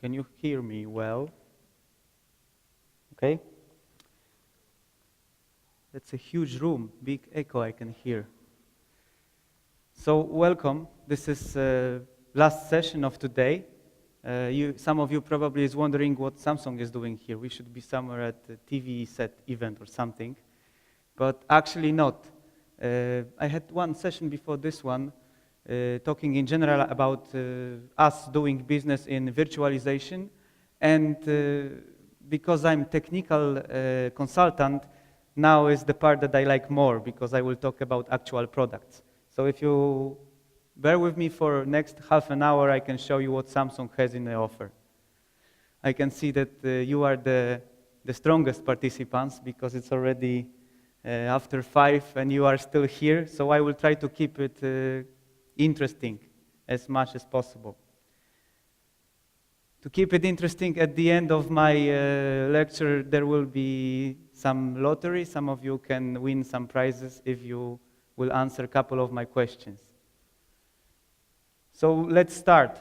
Can you hear me well? Okay. That's a huge room, big echo I can hear. So welcome. This is last session of today. Some of you probably is wondering what Samsung is doing here. We should be somewhere at a TV set event or something, but actually not. I had one session before this one, talking in general about us doing business in virtualization, and because I'm technical consultant, now is the part that I like more because I will talk about actual products. So if you bear with me for next half an hour, I can show you what Samsung has in the offer. I can see that you are the strongest participants because it's already after 5 and you are still here. So I will try to keep it interesting as much as possible. To keep it interesting, at the end of my lecture, there will be some lottery. Some of you can win some prizes if you will answer a couple of my questions. So let's start.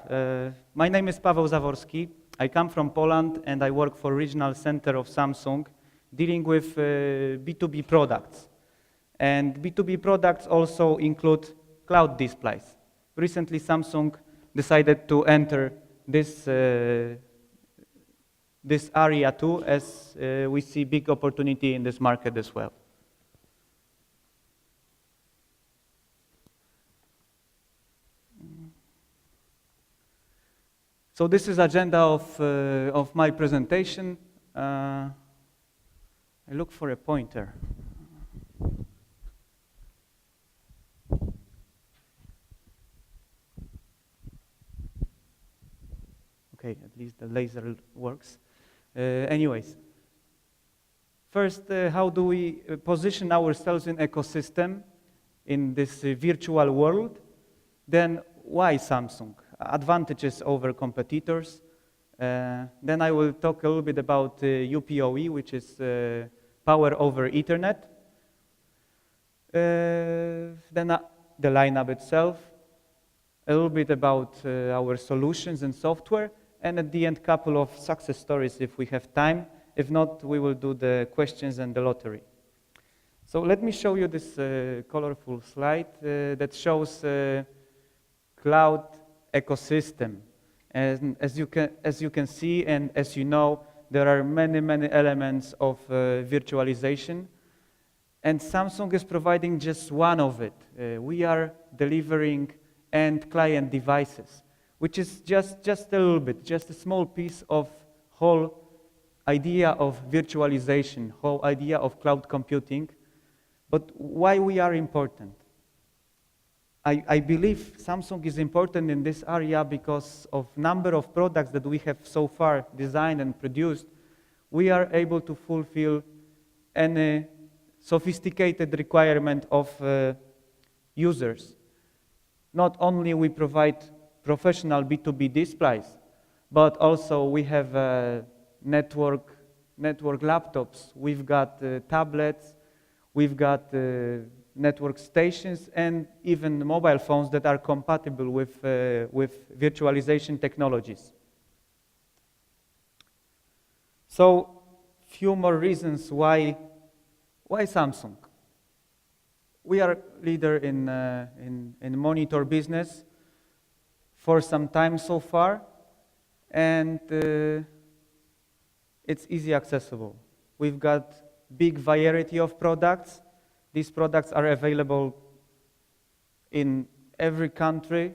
My name is Pawel Zaworski. I come from Poland and I work for regional center of Samsung dealing with B2B products. And B2B products also include cloud displays. Recently Samsung decided to enter this area too, as we see big opportunity in this market as well. So this is agenda of my presentation. I look for a pointer. Okay, at least the laser works. Anyways, first, how do we position ourselves in ecosystem in this virtual world? Then, why Samsung? Advantages over competitors. Then I will talk a little bit about UPoE, which is power over Ethernet. Then the lineup itself. A little bit about our solutions and software. And at the end, couple of success stories if we have time. If not, we will do the questions and the lottery. So let me show you this colorful slide that shows cloud ecosystem. And as you can see and as you know, there are many elements of virtualization. And Samsung is providing just one of it. We are delivering end client devices, which is just a little bit, just a small piece of whole idea of virtualization, whole idea of cloud computing. But why we are important? I believe Samsung is important in this area because of number of products that we have so far designed and produced. We are able to fulfill any sophisticated requirement of users. Not only we provide professional B2B displays, but also we have network laptops, we've got tablets, we've got network stations, and even mobile phones that are compatible with virtualization technologies. So, few more reasons why Samsung. We are leader in monitor business for some time so far, and it's easy accessible. We've got big variety of products. These products are available in every country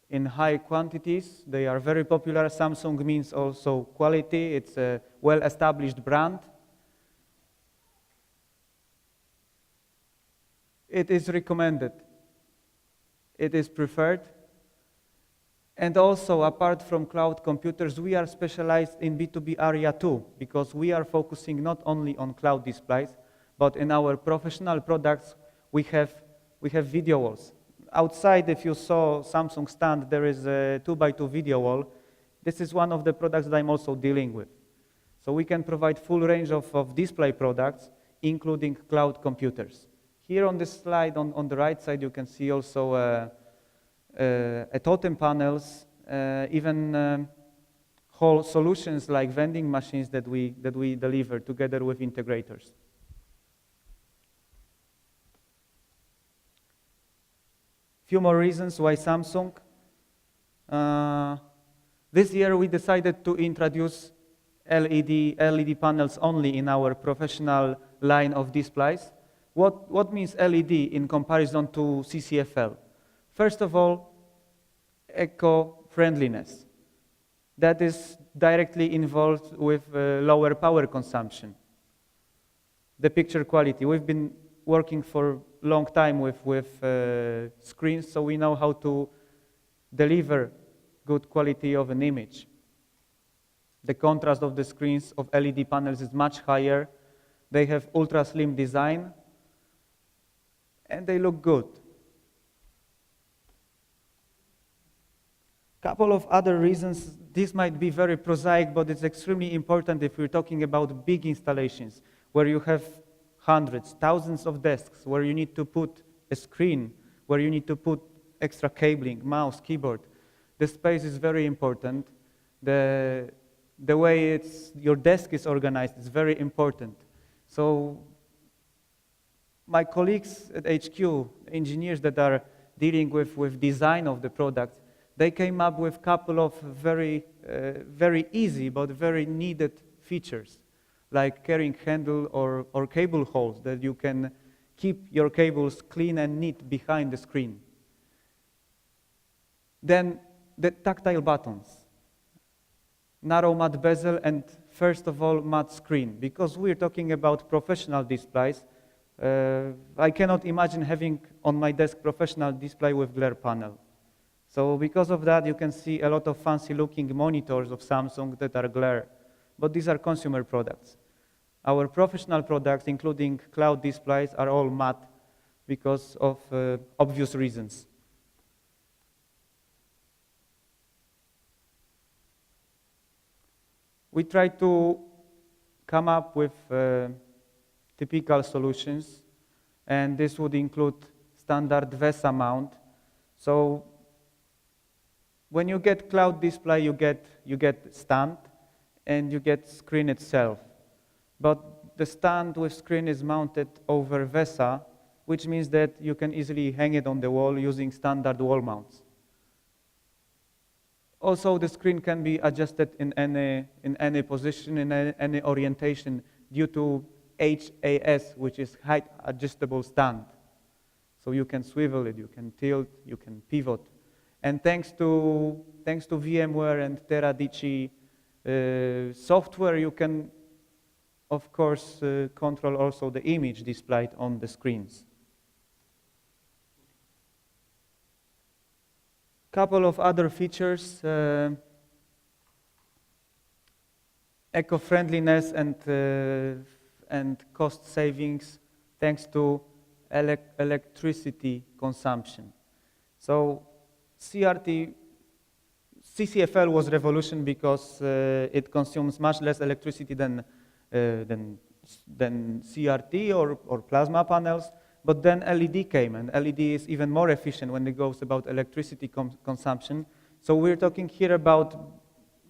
in high quantities. They are very popular. Samsung means also quality. It's a well-established brand. It is recommended. It is preferred. And also, apart from cloud computers, we are specialized in B2B area too, because we are focusing not only on cloud displays, but in our professional products, we have video walls. Outside, if you saw Samsung stand, there is a 2x2 video wall. This is one of the products that I'm also dealing with. So we can provide full range of display products, including cloud computers. Here on this slide, on the right side, you can see also a totem panels, even whole solutions like vending machines that we deliver together with integrators. Few more reasons why Samsung. This year we decided to introduce LED panels only in our professional line of displays. What means LED in comparison to CCFL? First of all, eco-friendliness. That is directly involved with lower power consumption. The picture quality. We've been working for a long time with screens, so we know how to deliver good quality of an image. The contrast of the screens of LED panels is much higher. They have ultra slim design, and they look good. Couple of other reasons. This might be very prosaic, but it's extremely important if we're talking about big installations where you have hundreds, thousands of desks, where you need to put a screen, where you need to put extra cabling, mouse, keyboard. The space is very important. The way your desk is organized is very important. So my colleagues at HQ, engineers that are dealing with design of the product, they came up with a couple of very easy but very needed features, like carrying handle or cable holes that you can keep your cables clean and neat behind the screen. Then the tactile buttons, narrow matte bezel, and first of all matte screen. Because we're talking about professional displays, I cannot imagine having on my desk professional display with glare panel. So because of that, you can see a lot of fancy looking monitors of Samsung that are glare, but these are consumer products. Our professional products, including cloud displays, are all matte because of obvious reasons. We try to come up with typical solutions, and this would include standard VESA mount. So when you get cloud display, you get stand and you get screen itself. But the stand with screen is mounted over VESA, which means that you can easily hang it on the wall using standard wall mounts. Also, the screen can be adjusted in any position, in any orientation, due to HAS, which is height adjustable stand. So you can swivel it, you can tilt, you can pivot. And thanks to VMware and Teradici software, you can, of course, control also the image displayed on the screens. Couple of other features, eco-friendliness and cost savings thanks to electricity consumption. So CCFL was revolution because it consumes much less electricity than CRT or plasma panels. But then LED came, and LED is even more efficient when it goes about electricity consumption. So we're talking here about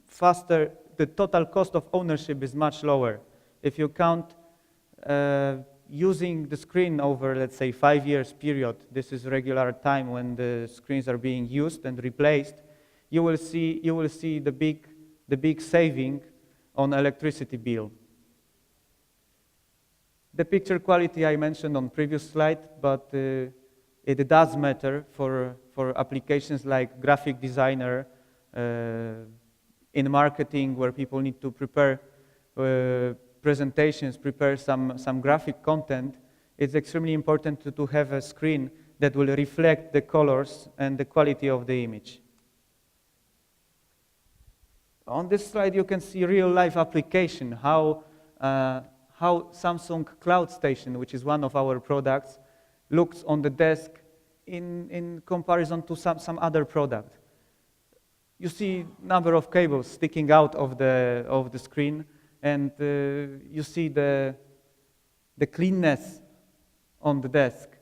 faster, the total cost of ownership is much lower. If you count using the screen over, let's say, 5 years period, this is regular time when the screens are being used and replaced, you will see the big saving on electricity bill. The picture quality I mentioned on previous slide, but it does matter for applications like graphic designer, in marketing where people need to prepare presentations, prepare some graphic content. It's extremely important to have a screen that will reflect the colors and the quality of the image. On this slide you can see real-life application, how Samsung Cloud Station, which is one of our products, looks on the desk in comparison to some other product. You see number of cables sticking out of the screen, and you see the cleanness on the desk.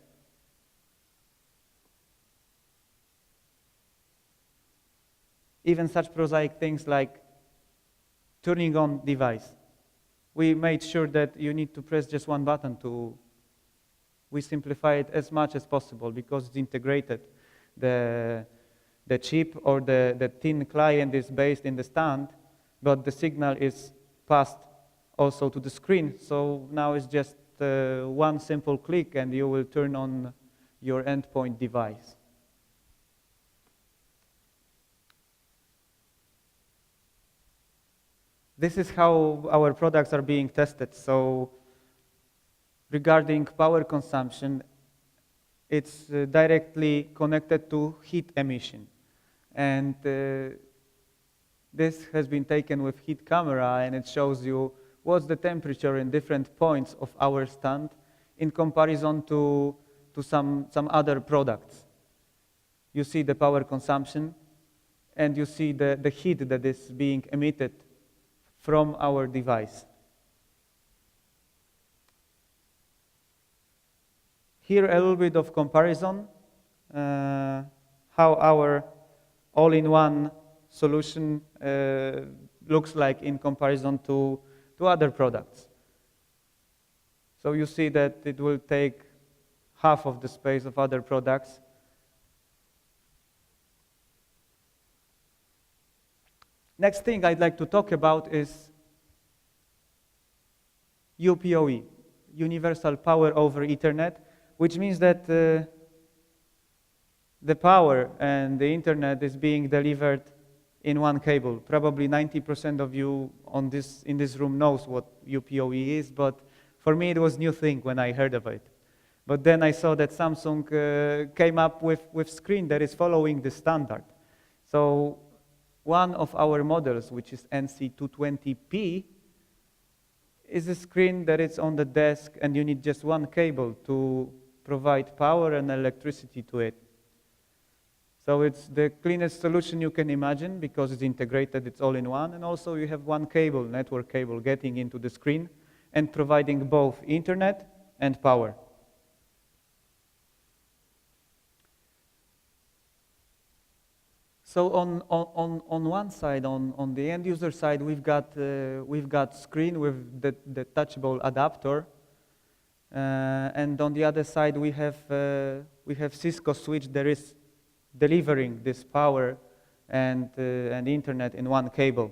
Even such prosaic things like turning on device. We made sure that you need to press just one button we simplify it as much as possible because it's integrated. The chip or the thin client is based in the stand, but the signal is passed also to the screen. So now it's just one simple click and you will turn on your endpoint device. This is how our products are being tested. So regarding power consumption, it's directly connected to heat emission. And this has been taken with heat camera, and it shows you what's the temperature in different points of our stand in comparison to some other products. You see the power consumption, and you see the heat that is being emitted from our device. Here a little bit of comparison, how our all-in-one solution looks like in comparison to other products. So you see that it will take half of the space of other products. Next thing I'd like to talk about is UPoE, Universal Power over Ethernet, which means that the power and the internet is being delivered in one cable. Probably 90% of you in this room knows what UPoE is, but for me it was a new thing when I heard of it. But then I saw that Samsung came up with screen that is following the standard. So one of our models, which is NC220p, is a screen that is on the desk and you need just one cable to provide power and electricity to it. So it's the cleanest solution you can imagine because it's integrated, it's all in one, and also you have one cable, network cable, getting into the screen and providing both internet and power. So on one side, on the end user side, we've got screen with the touchable adapter, and on the other side we have Cisco switch that is delivering this power and internet in one cable.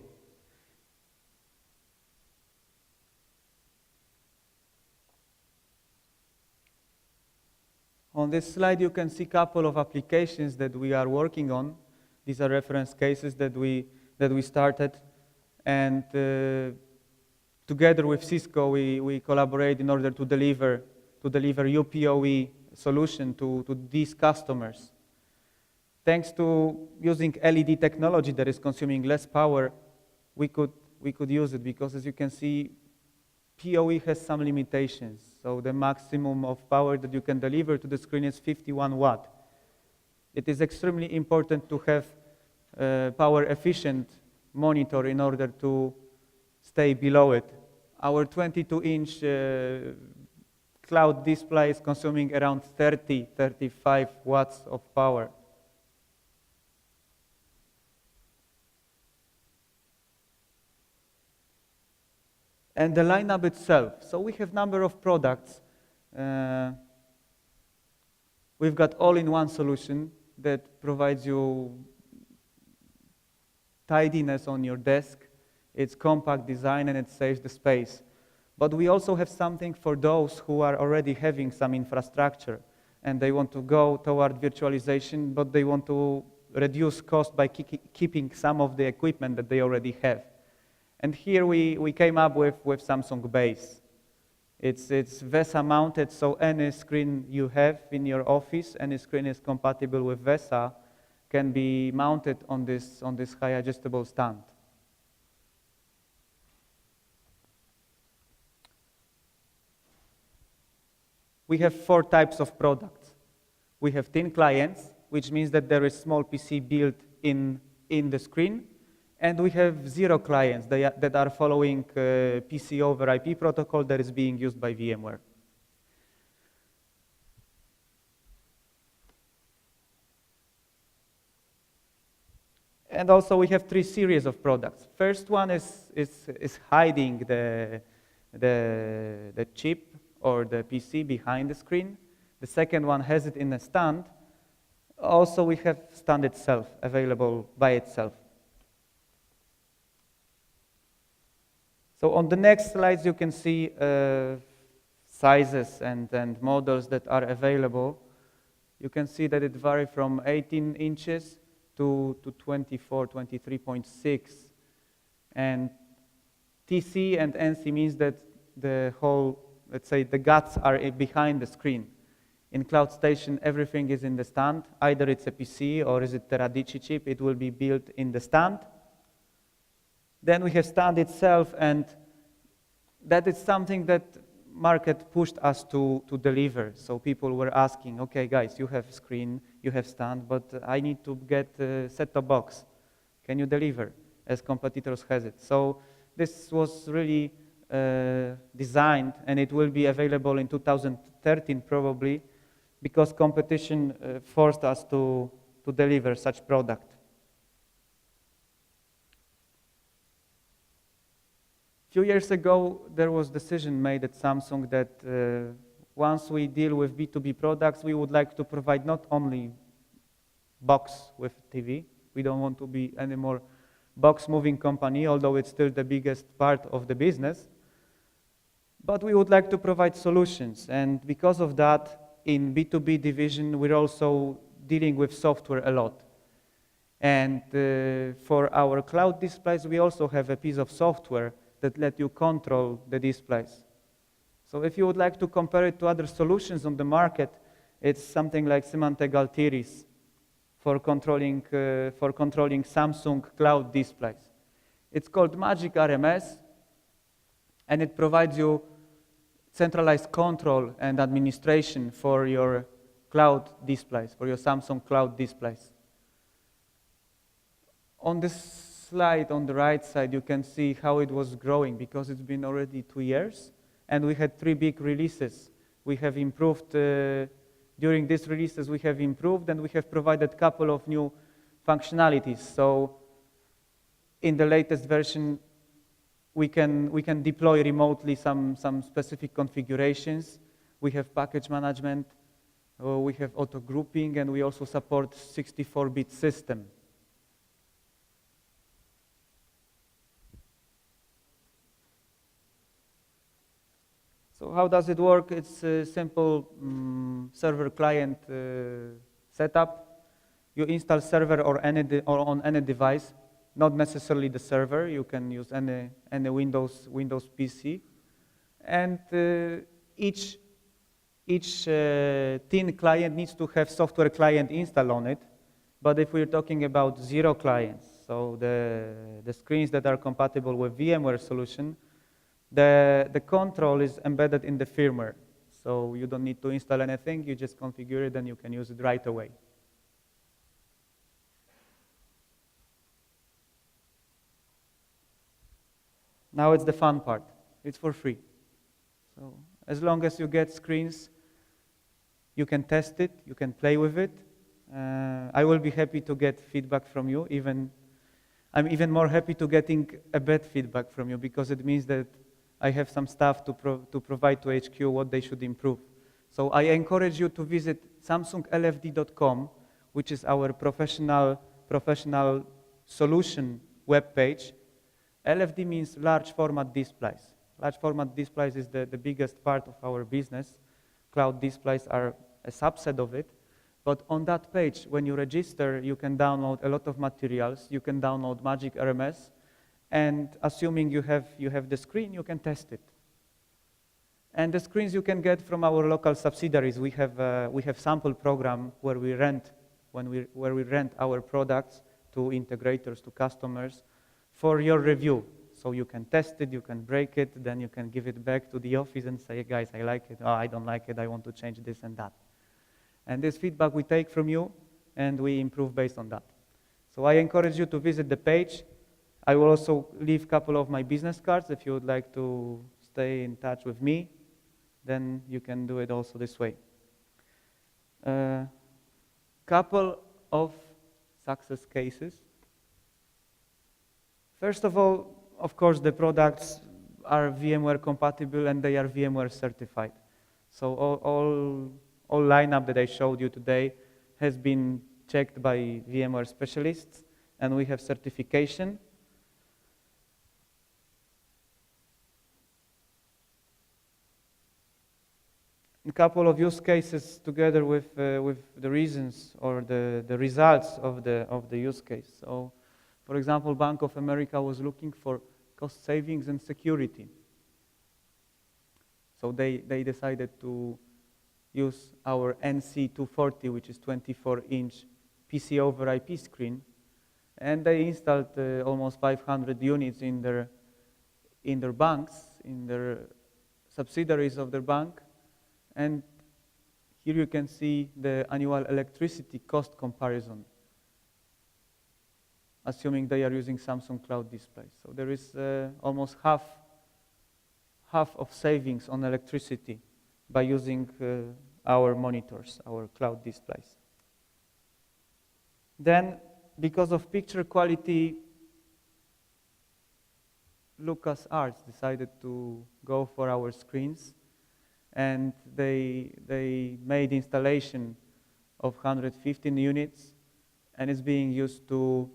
On this slide, you can see a couple of applications that we are working on. These are reference cases that we started, and together with Cisco, we collaborate in order to deliver UPoE solution to these customers. Thanks to using LED technology that is consuming less power, we could use it because, as you can see, PoE has some limitations. So the maximum of power that you can deliver to the screen is 51 watt. It is extremely important to have power efficient monitor in order to stay below it. Our 22-inch cloud display is consuming around 35 watts of power. And the lineup itself. So we have number of products. We've got all-in-one solution that provides you tidiness on your desk. It's compact design and it saves the space. But we also have something for those who are already having some infrastructure and they want to go toward virtualization, but they want to reduce cost by keeping some of the equipment that they already have. And here we came up with Samsung Base. It's VESA mounted, so any screen you have in your office, any screen is compatible with VESA, can be mounted on this high adjustable stand. We have 4 types of products. We have thin clients, which means that there is small PC built in the screen. And we have 0 clients that are following PC over IP protocol that is being used by VMware. And also we have 3 series of products. First one is hiding the chip or the PC behind the screen. The second one has it in a stand. Also we have stand itself available by itself. So on the next slides you can see sizes and models that are available. You can see that it varies from 18 inches to 24, 23.6. And TC and NC means that the whole, let's say, the guts are behind the screen. In Cloud Station, everything is in the stand. Either it's a PC or is it the Radici chip, it will be built in the stand. Then we have stand itself, and that is something that market pushed us to deliver. So people were asking, okay guys, you have screen, you have stand, but I need to get a set-top box. Can you deliver as competitors has it? So this was really designed, and it will be available in 2013 probably, because competition forced us to deliver such product. Few years ago, there was decision made at Samsung that once we deal with B2B products, we would like to provide not only box with TV. We don't want to be any more box moving company, although it's still the biggest part of the business. But we would like to provide solutions. And because of that, in B2B division, we're also dealing with software a lot. And for our cloud displays, we also have a piece of software that let you control the displays. So if you would like to compare it to other solutions on the market, it's something like Symantec Altiris for controlling Samsung cloud displays. It's called Magic RMS, and it provides you centralized control and administration for your cloud displays, for your Samsung cloud displays. On this slide on the right side, you can see how it was growing, because it's been already 2 years, and we had 3 big releases. We have improved, during these releases we have improved, and we have provided a couple of new functionalities. So in the latest version, we can deploy remotely some specific configurations. We have package management, we have auto grouping, and we also support 64-bit system. So how does it work? It's a simple server-client setup. You install server or on any device, not necessarily the server. You can use any Windows PC. And each thin client needs to have software client installed on it. But if we're talking about 0 clients, so the screens that are compatible with VMware solution, the control is embedded in the firmware. So you don't need to install anything, you just configure it and you can use it right away. Now it's the fun part. It's for free. So as long as you get screens, you can test it, you can play with it. I will be happy to get feedback from you. I'm even more happy to getting a bad feedback from you, because it means that I have some stuff to provide to HQ what they should improve. So I encourage you to visit samsunglfd.com, which is our professional solution webpage. LFD means large format displays. Large format displays is the biggest part of our business. Cloud displays are a subset of it. But on that page, when you register, you can download a lot of materials. You can download Magic RMS. And assuming you have the screen, you can test it. And the screens you can get from our local subsidiaries. We have sample program where we rent our products to integrators, to customers, for your review. So you can test it, you can break it, then you can give it back to the office and say, guys, I like it, oh, I don't like it, I want to change this and that. And this feedback we take from you, and we improve based on that. So I encourage you to visit the page. I will also leave a couple of my business cards. If you would like to stay in touch with me, then you can do it also this way. Couple of success cases. First of all, of course, the products are VMware compatible and they are VMware certified. So all lineup that I showed you today has been checked by VMware specialists, and we have certification. A couple of use cases together with the reasons or the results of the use case. So, for example, Bank of America was looking for cost savings and security. So they decided to use our NC240, which is 24-inch PC over IP screen, and they installed almost 500 units in their banks, in their subsidiaries of their bank. And here you can see the annual electricity cost comparison, assuming they are using Samsung Cloud displays. So there is almost half of savings on electricity by using our monitors, our cloud displays. Then, because of picture quality, LucasArts decided to go for our screens, and they made installation of 115 units, and it's being used to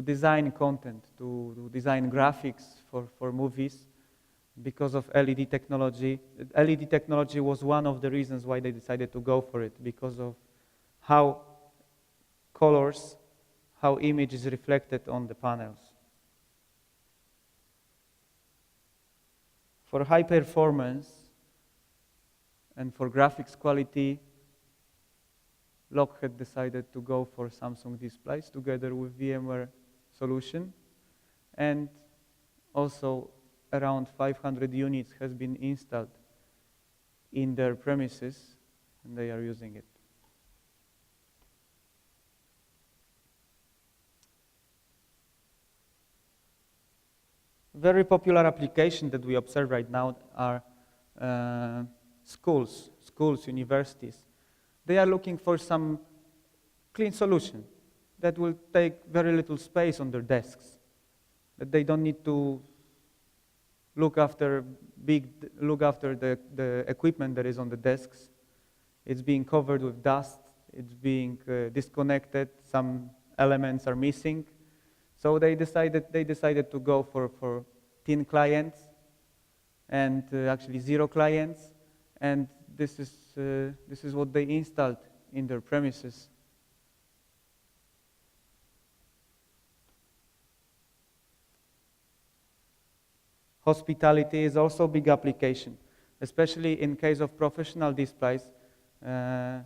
design content, to design graphics for movies because of LED technology. LED technology was one of the reasons why they decided to go for it, because of how colors, how image is reflected on the panels. For high performance and for graphics quality, Lockheed decided to go for Samsung displays together with VMware solution, and also around 500 units has been installed in their premises, and they are using it. Very popular application that we observe right now are schools, universities. They are looking for some clean solution that will take very little space on their desks, that they don't need to look after the equipment that is on the desks. It's being covered with dust, it's being disconnected, some elements are missing. So they decided to go for thin clients and actually 0 clients, and this is what they installed in their premises. Hospitality is also a big application, especially in case of professional displays.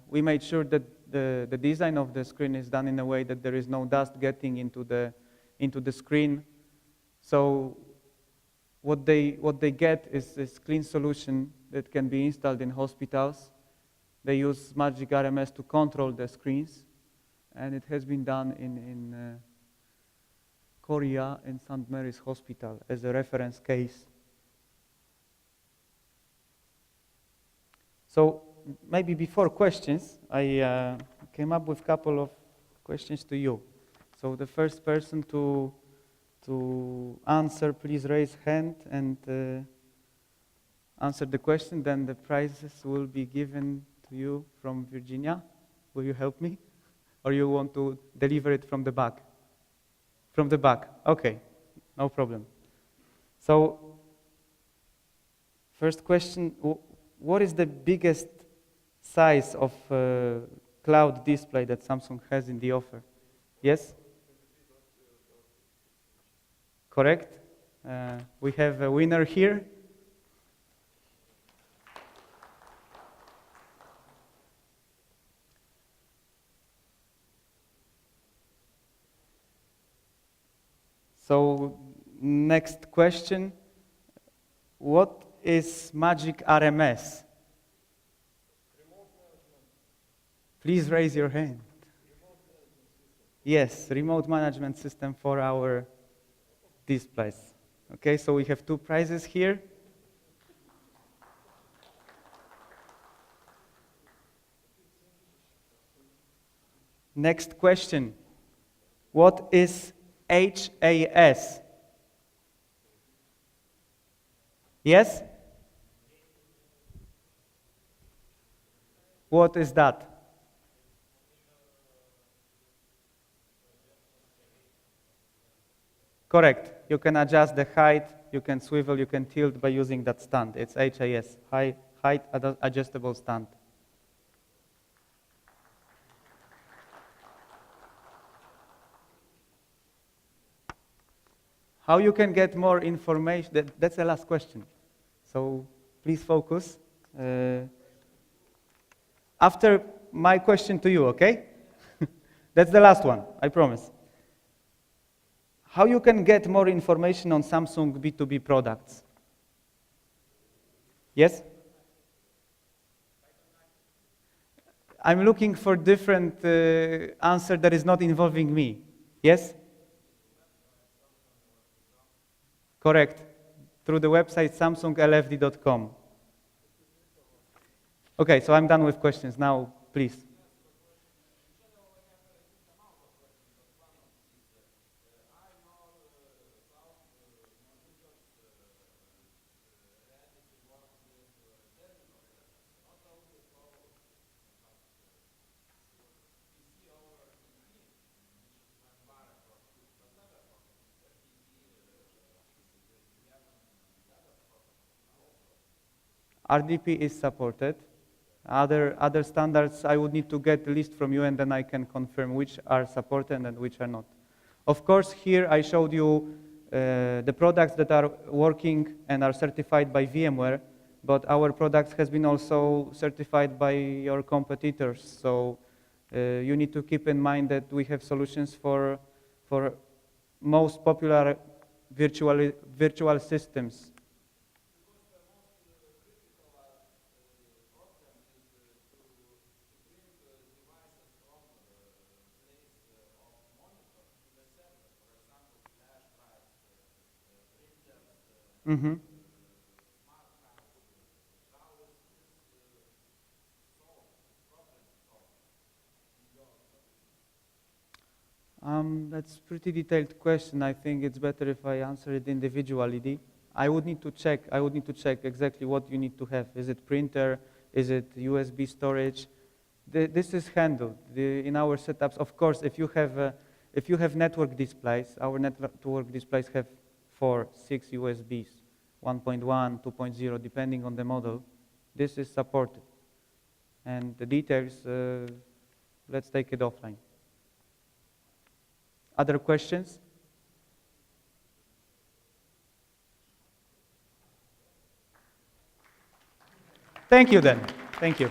We made sure that the design of the screen is done in a way that there is no dust getting into the screen. So what they get is this clean solution that can be installed in hospitals. They use Magic RMS to control the screens, and it has been done in Korea and St. Mary's Hospital as a reference case. So maybe before questions, I came up with a couple of questions to you. So the first person to answer, please raise hand and answer the question. Then the prizes will be given to you from Virginia. Will you help me? Or you want to deliver it from the back? From the back, okay, no problem. So, first question, what is the biggest size of cloud display that Samsung has in the offer? Yes? Correct? We have a winner here. So, next question, what is Magic RMS? Please raise your hand. Yes, remote management system for our displays. Okay, so we have 2 prizes here. Next question, what is HAS. Yes? What is that? Correct. You can adjust the height, you can swivel, you can tilt by using that stand. It's HAS, height adjustable stand. How you can get more information? That's the last question. So please focus. After my question to you, okay? That's the last one, I promise. How you can get more information on Samsung B2B products? Yes? I'm looking for different answer that is not involving me. Yes? Correct. Through the website samsunglfd.com. Okay, so I'm done with questions. Now, please. RDP is supported. Other standards, I would need to get a list from you, and then I can confirm which are supported and which are not. Of course, here I showed you the products that are working and are certified by VMware, but our products has been also certified by your competitors. So you need to keep in mind that we have solutions for most popular virtual systems. Mm-hmm. That's a pretty detailed question. I think it's better if I answer it individually. I would need to check exactly what you need to have. Is it printer? Is it USB storage? This is handled in our setups. Of course, if you have network displays, our network displays have 4, 6 USBs, 1.1, 2.0, depending on the model. This is supported. And the details, let's take it offline. Other questions? Thank you then. Thank you.